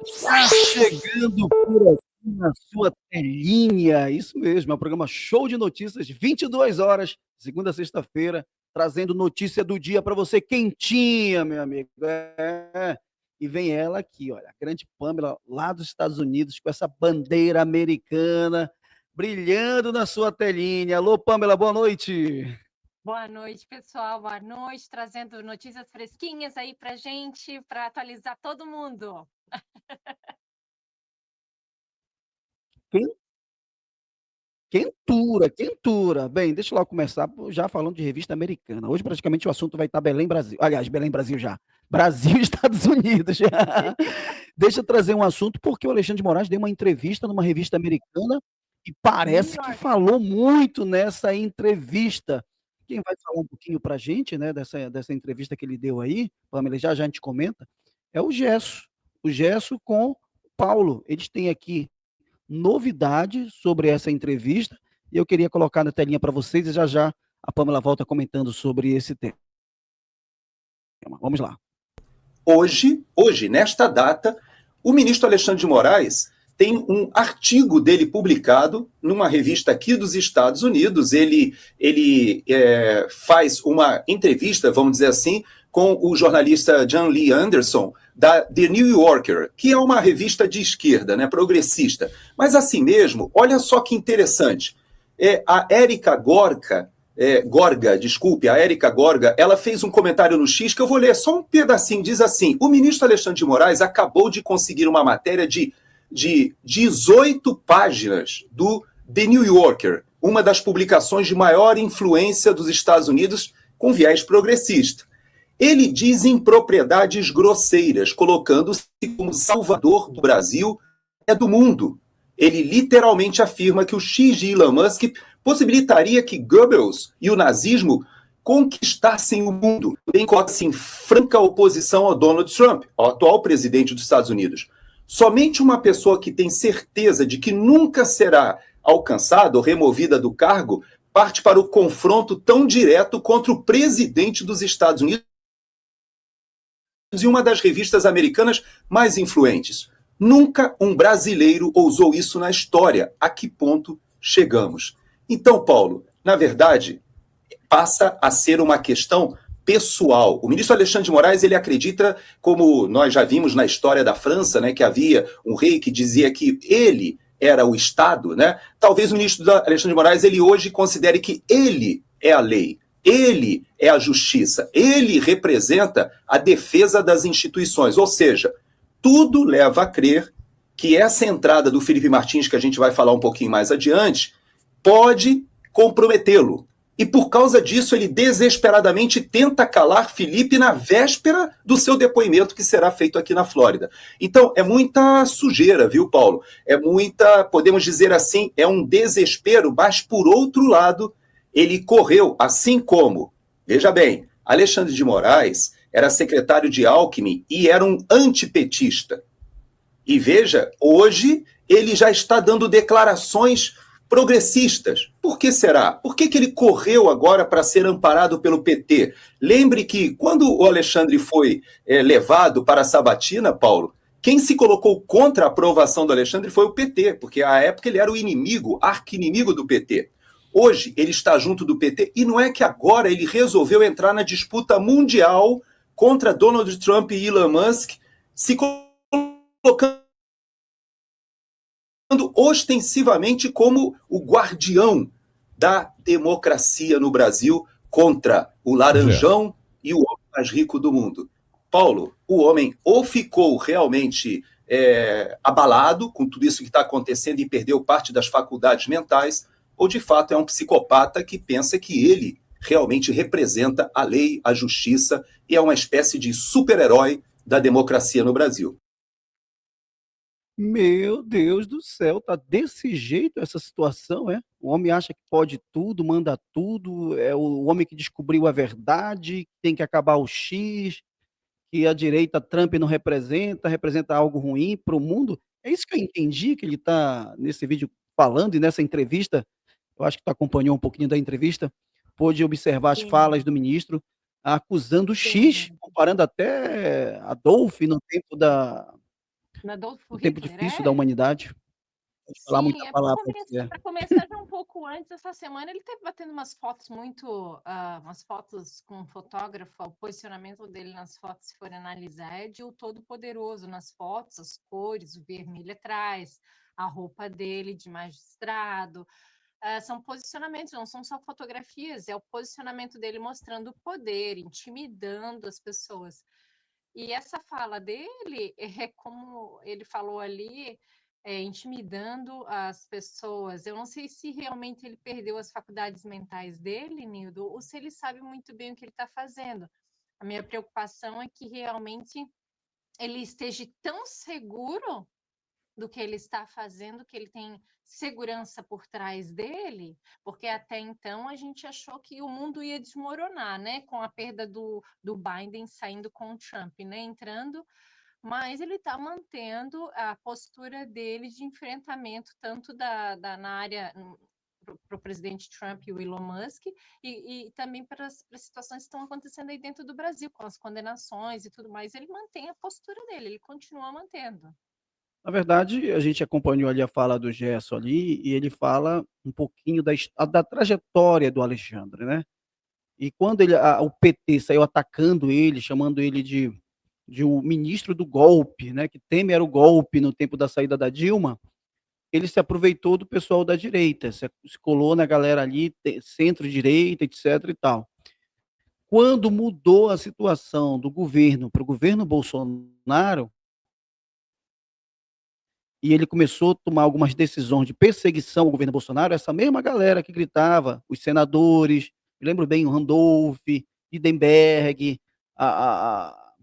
Está chegando por aqui na sua telinha, isso mesmo, é o programa Show de Notícias, 22 horas, segunda a sexta-feira, trazendo notícia do dia para você quentinha, meu amigo. E vem ela aqui, olha, a grande Pamela, lá dos Estados Unidos, com essa bandeira americana, brilhando na sua telinha. Alô, Pamela, boa noite. Boa noite, pessoal. Boa noite, trazendo notícias fresquinhas aí pra gente, para atualizar todo mundo. Quentura, quentura. Bem, deixa eu lá começar já falando de revista americana. Hoje praticamente o assunto vai estar Belém, Brasil. Aliás, Belém, Brasil já. Brasil e Estados Unidos. Deixa eu trazer um assunto, porque o Alexandre de Moraes deu uma entrevista numa revista americana e New parece que Yorker. falou muito nessa entrevista. Quem vai falar um pouquinho pra gente, né, dessa entrevista que ele deu aí, Pamela, já já a gente comenta, é o Gesso. O Gesso com o Paulo. Eles têm aqui novidade sobre essa entrevista e eu queria colocar na telinha para vocês e já já a Pamela volta comentando sobre esse tema. Vamos lá. Hoje, nesta data, o ministro Alexandre de Moraes tem um artigo dele publicado numa revista aqui dos Estados Unidos. Ele faz uma entrevista, vamos dizer assim, com o jornalista John Lee Anderson, da The New Yorker, que é uma revista de esquerda, né, progressista. Mas assim mesmo, olha só que interessante. A Érica Gorga, a Érica Gorga, ela fez um comentário no X que eu vou ler só um pedacinho. Diz assim: o ministro Alexandre de Moraes acabou de conseguir uma matéria de 18 páginas do The New Yorker, uma das publicações de maior influência dos Estados Unidos com viés progressista. Ele diz impropriedades grosseiras, colocando-se como salvador do Brasil e do mundo. Ele literalmente afirma que o X de Elon Musk possibilitaria que Goebbels e o nazismo conquistassem o mundo, bem coloca-se em franca oposição ao Donald Trump, ao atual presidente dos Estados Unidos. Somente uma pessoa que tem certeza de que nunca será alcançada ou removida do cargo parte para o confronto tão direto contra o presidente dos Estados Unidos e uma das revistas americanas mais influentes. Nunca um brasileiro ousou isso na história. A que ponto chegamos? Então, Paulo, na verdade, passa a ser uma questão pessoal. O ministro Alexandre de Moraes, ele acredita, como nós já vimos na história da França, né, que havia um rei que dizia que ele era o Estado, né? Talvez o ministro Alexandre de Moraes, ele hoje considere que ele é a lei. Ele é a justiça, ele representa a defesa das instituições, ou seja, tudo leva a crer que essa entrada do Felipe Martins, que a gente vai falar um pouquinho mais adiante, pode comprometê-lo. E por causa disso, ele desesperadamente tenta calar Felipe na véspera do seu depoimento, que será feito aqui na Flórida. Então, é muita sujeira, viu, Paulo? É muita, podemos dizer assim, é um desespero, mas por outro lado, ele correu, assim como, veja bem, Alexandre de Moraes era secretário de Alckmin e era um antipetista. E veja, hoje ele já está dando declarações progressistas. Por que será? Por que ele correu agora para ser amparado pelo PT? Lembre que quando o Alexandre foi levado para a sabatina, Paulo, quem se colocou contra a aprovação do Alexandre foi o PT, porque à época ele era o inimigo, arqui-inimigo do PT. Hoje ele está junto do PT e não é que agora ele resolveu entrar na disputa mundial contra Donald Trump e Elon Musk, se colocando ostensivamente como o guardião da democracia no Brasil contra o laranjão e o homem mais rico do mundo. Paulo, o homem ou ficou realmente abalado com tudo isso que está acontecendo e perdeu parte das faculdades mentais, ou de fato é um psicopata que pensa que ele realmente representa a lei, a justiça e é uma espécie de super-herói da democracia no Brasil. Meu Deus do céu, tá desse jeito essa situação, é? O homem acha que pode tudo, manda tudo, é o homem que descobriu a verdade, tem que acabar o X, que a direita Trump não representa, representa algo ruim para o mundo. É isso que eu entendi que ele está nesse vídeo falando e nessa entrevista. Eu acho que tu acompanhou um pouquinho da entrevista, pôde observar as Sim, falas do ministro acusando o X, sim. comparando até Adolf no tempo no Adolfo No tempo Hitler, difícil da humanidade. Pode falar Sim, muita palavra, para começar já um pouco antes, essa semana ele esteve batendo umas fotos umas fotos com um fotógrafo, o posicionamento dele nas fotos, se for analisar, é de o todo-poderoso nas fotos, as cores, o vermelho atrás, a roupa dele de magistrado, são posicionamentos, não são só fotografias, é o posicionamento dele mostrando o poder, intimidando as pessoas. E essa fala dele é como ele falou ali, intimidando as pessoas. Eu não sei se realmente ele perdeu as faculdades mentais dele, Nildo, ou se ele sabe muito bem o que ele está fazendo. A minha preocupação é que realmente ele esteja tão seguro do que ele está fazendo, que ele tem segurança por trás dele, porque até então a gente achou que o mundo ia desmoronar, né? Com a perda do Biden saindo com o Trump, né? Entrando, mas ele está mantendo a postura dele de enfrentamento, tanto na área para o presidente Trump e o Elon Musk, e também para as situações que estão acontecendo aí dentro do Brasil, com as condenações e tudo mais. Ele mantém a postura dele, ele continua mantendo. Na verdade, a gente acompanhou ali a fala do Gerson ali, e ele fala um pouquinho da trajetória do Alexandre, né? E quando o PT saiu atacando ele, chamando ele de o ministro do golpe, né? Que Temer era o golpe no tempo da saída da Dilma, ele se aproveitou do pessoal da direita, se colou na galera ali, centro-direita, etc e tal. Quando mudou a situação do governo para o governo Bolsonaro, e ele começou a tomar algumas decisões de perseguição ao governo Bolsonaro, essa mesma galera que gritava, os senadores, me lembro bem, o Randolph, Lindenberg, a, a,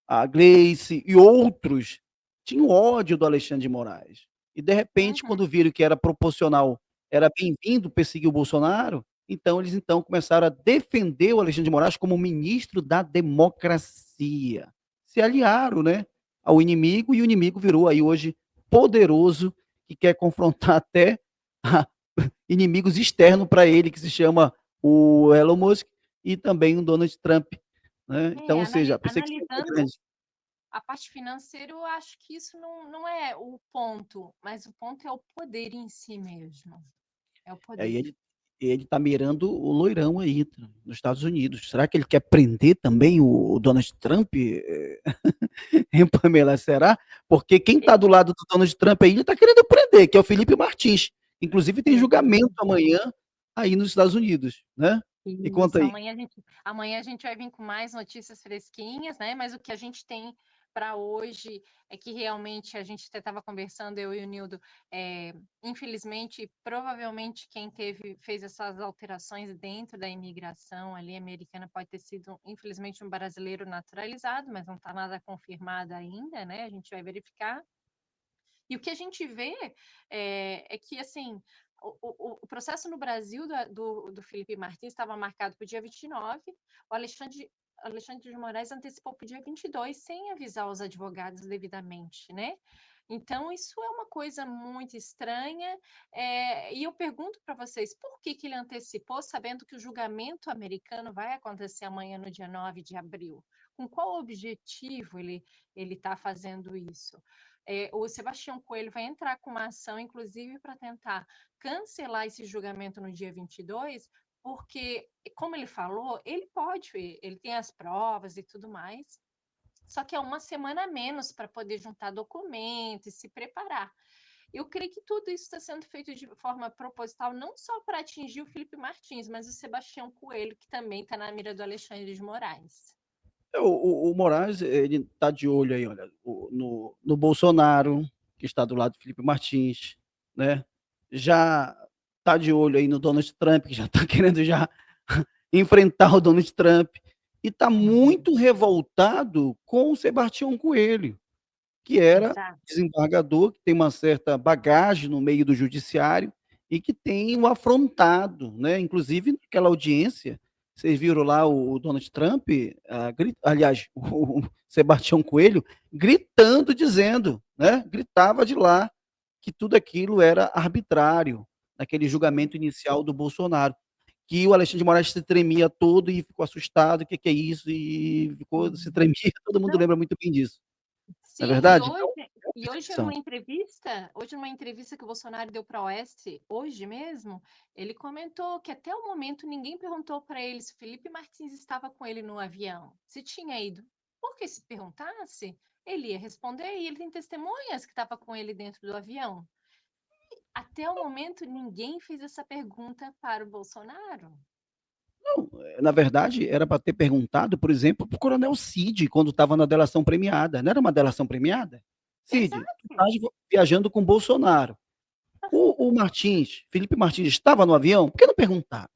a Gleice e outros, tinham ódio do Alexandre de Moraes. E, de repente, quando viram que era proporcional, era bem-vindo perseguir o Bolsonaro, então eles começaram a defender o Alexandre de Moraes como ministro da democracia. Se aliaram, né, ao inimigo, e o inimigo virou aí hoje poderoso, que quer confrontar até inimigos externos para ele, que se chama o Elon Musk e também o Donald Trump. Né? Então, ou seja, a perseguição é grande. A parte financeira, eu acho que isso não é o ponto, mas o ponto é o poder em si mesmo. É o poder. Aí ele está mirando o loirão aí nos Estados Unidos. Será que ele quer prender também o Donald Trump? Hein, Pamela, será? Porque quem está do lado do Donald Trump aí, ele está querendo prender, que é o Felipe Martins. Inclusive tem julgamento amanhã aí nos Estados Unidos, né? E conta aí. Amanhã a gente vai vir com mais notícias fresquinhas, né? Mas o que a gente tem para hoje é que realmente a gente até estava conversando, eu e o Nildo, infelizmente, provavelmente quem fez essas alterações dentro da imigração ali americana pode ter sido, infelizmente, um brasileiro naturalizado, mas não está nada confirmado ainda, né? A gente vai verificar. E o que a gente vê é que, assim, o processo no Brasil do Felipe Martins estava marcado para o dia 29, o Alexandre de Moraes antecipou para o dia 22, sem avisar os advogados devidamente, né? Então, isso é uma coisa muito estranha, e eu pergunto para vocês, por que ele antecipou, sabendo que o julgamento americano vai acontecer amanhã, no dia 9 de abril? Com qual objetivo ele está fazendo isso? O Sebastião Coelho vai entrar com uma ação, inclusive, para tentar cancelar esse julgamento no dia 22, porque, como ele falou, ele tem as provas e tudo mais, só que é uma semana a menos para poder juntar documentos e se preparar. Eu creio que tudo isso está sendo feito de forma proposital, não só para atingir o Felipe Martins, mas o Sebastião Coelho, que também está na mira do Alexandre de Moraes. O Moraes, ele está de olho aí, olha, no Bolsonaro, que está do lado do Felipe Martins, né? Já está de olho aí no Donald Trump, que já está querendo já enfrentar o Donald Trump, e está muito revoltado com o Sebastião Coelho, que era desembargador, que tem uma certa bagagem no meio do judiciário e que tem o afrontado, né? Inclusive, naquela audiência, vocês viram lá o Donald Trump, aliás, o Sebastião Coelho, gritando, dizendo, né? Gritava de lá que tudo aquilo era arbitrário, naquele julgamento inicial do Bolsonaro, que o Alexandre de Moraes se tremia todo e ficou assustado, o que é isso? E ficou, se tremia, todo mundo lembra muito bem disso. Sim, é verdade? E hoje numa entrevista que o Bolsonaro deu para a Oeste, hoje mesmo, ele comentou que até o momento ninguém perguntou para ele se Felipe Martins estava com ele no avião, se tinha ido. Porque se perguntasse, ele ia responder e ele tem testemunhas que estava com ele dentro do avião. Até o momento, ninguém fez essa pergunta para o Bolsonaro. Não, na verdade, era para ter perguntado, por exemplo, para o Coronel Cid, quando estava na delação premiada. Não era uma delação premiada? Cid, tu Exato. estás viajando com Bolsonaro. O Martins, Felipe Martins, estava no avião? Por que não perguntar?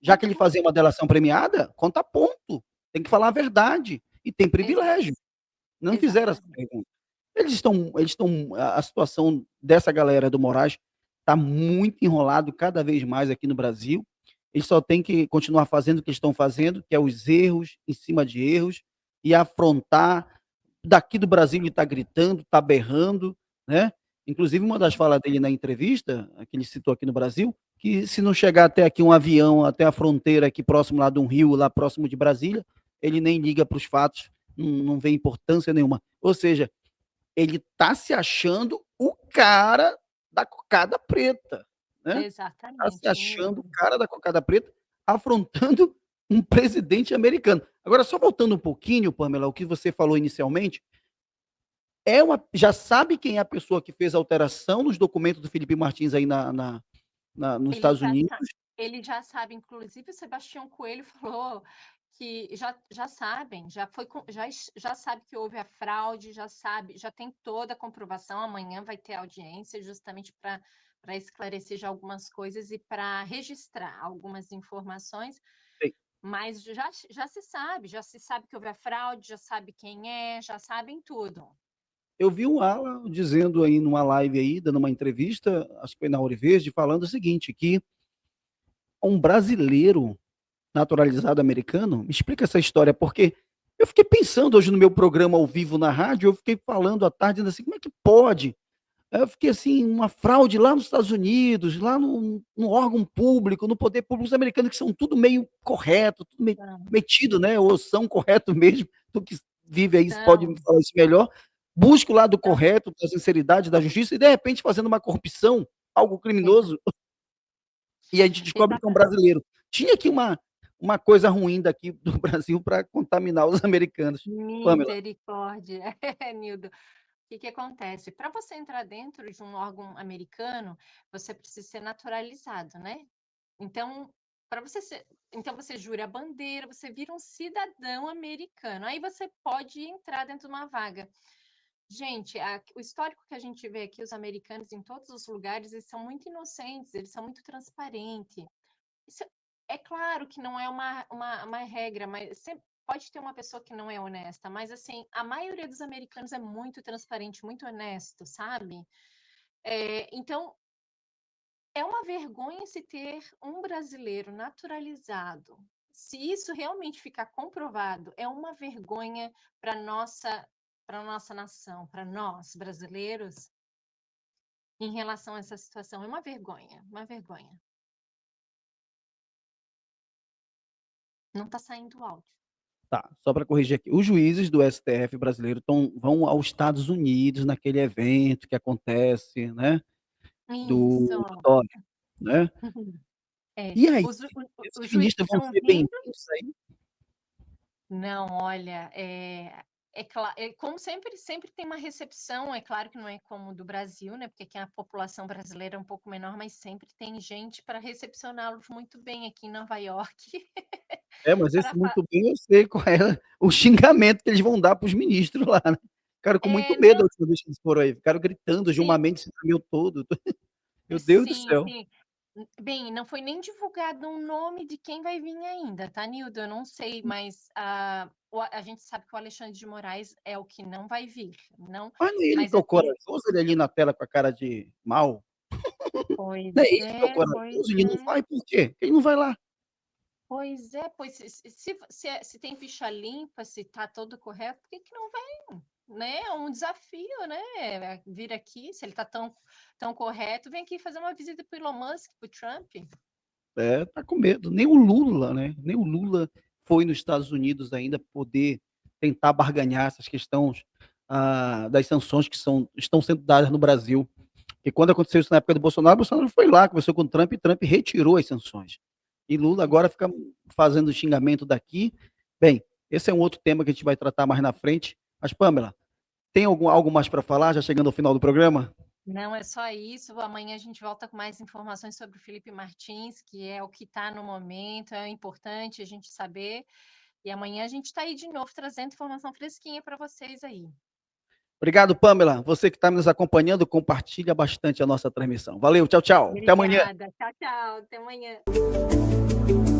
Já que ele fazia uma delação premiada, conta ponto. Tem que falar a verdade. E tem privilégio. Não fizeram essa pergunta. A situação dessa galera do Moraes está muito enrolado cada vez mais aqui no Brasil. Eles só têm que continuar fazendo o que estão fazendo, que é os erros em cima de erros, e afrontar. Daqui do Brasil ele está gritando, está berrando, né? Inclusive, uma das falas dele na entrevista, que ele citou aqui no Brasil, que se não chegar até aqui um avião, até a fronteira aqui próximo lá de um rio, lá próximo de Brasília, ele nem liga para os fatos, não vê importância nenhuma. Ou seja, ele está se achando o cara da cocada preta, né? Exatamente. Está se achando o cara da cocada preta, afrontando um presidente americano. Agora, só voltando um pouquinho, Pamela, o que você falou inicialmente, já sabe quem é a pessoa que fez a alteração nos documentos do Felipe Martins aí nos Estados Unidos? Ele já sabe, inclusive o Sebastião Coelho falou que já sabem, já sabe que houve a fraude, já tem toda a comprovação. Amanhã vai ter audiência justamente para esclarecer já algumas coisas e para registrar algumas informações. Sim. Mas já se sabe que houve a fraude, já sabe quem é, já sabem tudo. Eu vi o Alan dizendo aí numa live aí, dando uma entrevista, acho que foi na Ouro Verde, falando o seguinte, que um brasileiro naturalizado americano, me explica essa história, porque eu fiquei pensando hoje no meu programa ao vivo na rádio, eu fiquei falando à tarde, assim, como é que pode? Eu fiquei assim, uma fraude lá nos Estados Unidos, lá no órgão público, no poder público, os americanos que são tudo meio correto, tudo meio metido, né? Ou são correto mesmo, tu que vive aí, pode me falar isso melhor. Busca o lado correto, da sinceridade, da justiça, e de repente fazendo uma corrupção, algo criminoso, e a gente descobre que é um brasileiro. Tinha aqui uma coisa ruim daqui do Brasil para contaminar os americanos. Misericórdia, Nildo. O que acontece? Para você entrar dentro de um órgão americano, você precisa ser naturalizado, né? Então, você jura a bandeira, você vira um cidadão americano. Aí você pode entrar dentro de uma vaga. Gente, o histórico que a gente vê aqui, os americanos em todos os lugares, eles são muito inocentes, eles são muito transparentes. Isso, é claro que não é uma regra, mas sempre pode ter uma pessoa que não é honesta, mas assim, a maioria dos americanos é muito transparente, muito honesto, sabe? Então, é uma vergonha se ter um brasileiro naturalizado. Se isso realmente ficar comprovado, é uma vergonha para nossa nação, para nós brasileiros, em relação a essa situação. É uma vergonha, uma vergonha. Não está saindo o áudio. Tá, só para corrigir aqui. Os juízes do STF brasileiro vão aos Estados Unidos naquele evento que acontece, né? Do Dória, né? E aí, esses ministros vão ser bem-vindos aí? Não, olha, como sempre tem uma recepção, é claro que não é como do Brasil, né? Porque aqui a população brasileira é um pouco menor, mas sempre tem gente para recepcioná-los muito bem aqui em Nova York. Mas esse muito bem eu sei qual é o xingamento que eles vão dar para os ministros lá, né? Ficaram com muito medo a última vez que eles foram aí, ficaram gritando, Gilmar Mendes se tremeu todo. Meu Deus do céu. Sim. Bem, não foi nem divulgado um nome de quem vai vir ainda, tá, Nildo? Eu não sei, mas a gente sabe que o Alexandre de Moraes é o que não vai vir. Não, mas não é ele que é o corajoso, ele ali na tela com a cara de mal? Pois não é ele que é o corajoso, ele não vai por quê? Ele não vai lá. Pois se tem ficha limpa, se tá tudo correto, por que não vem? Né? É um desafio, né? Vir aqui, se ele tá tão correto, vem aqui fazer uma visita pro Elon Musk, pro Trump. Tá com medo. Nem o Lula, né? Nem o Lula foi nos Estados Unidos ainda poder tentar barganhar essas questões das sanções que estão sendo dadas no Brasil. E quando aconteceu isso na época do Bolsonaro, o Bolsonaro foi lá, conversou com o Trump, e Trump retirou as sanções. E Lula agora fica fazendo xingamento daqui. Bem, esse é um outro tema que a gente vai tratar mais na frente. Mas, Pamela, tem algo mais para falar, já chegando ao final do programa? Não, é só isso. Amanhã a gente volta com mais informações sobre o Felipe Martins, que é o que está no momento, é importante a gente saber. E amanhã a gente está aí de novo trazendo informação fresquinha para vocês aí. Obrigado, Pamela. Você que está nos acompanhando, compartilha bastante a nossa transmissão. Valeu, tchau, tchau. Obrigada. Até amanhã. Tchau, tchau. Até amanhã.